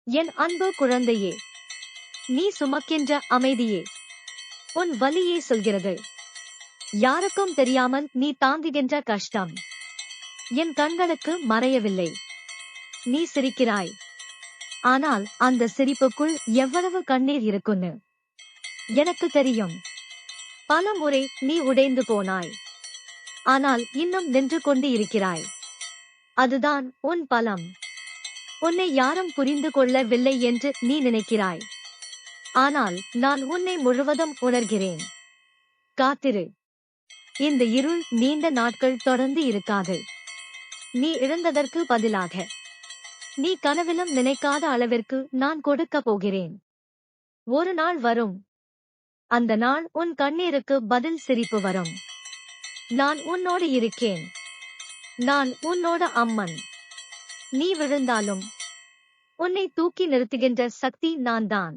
என் அன்பு குழந்தையே, நீ சுமக்கின்ற அமைதியே உன் வலியே சொல்கிறது. யாருக்கும் தெரியாமல் நீ தாங்குகின்ற கஷ்டம் என் கண்களுக்கு மறையவில்லை. நீ சிரிக்கிறாய், ஆனால் அந்த சிரிப்புக்குள் எவ்வளவு கண்ணீர் இருக்குன்னு எனக்கு தெரியும். பல முறை நீ உடைந்து போனாய், ஆனால் இன்னும் நின்று கொண்டு இருக்கிறாய். அதுதான் உன் பலம். உன்னை யாரும் புரிந்து கொள்ளவில்லை என்று நீ நினைக்கிறாய், ஆனால் நான் உன்னை முழுவதும் உணர்கிறேன். காத்திரு. இந்த இருள் நீண்ட நாட்கள் தொடர்ந்து இருக்காது. நீ இழந்ததற்கு பதிலாக நீ கனவிலும் நினைக்காத அளவிற்கு நான் கொடுக்க போகிறேன். ஒரு நாள் வரும், அந்த நாள் உன் கண்ணீருக்கு பதில் சிரிப்பு வரும். நான் உன்னோடு இருக்கேன். நான் உன்னோட அம்மன். நீ விழுந்தாலும் உன்னை தூக்கி நிறுத்துகின்ற சக்தி நான் தான்.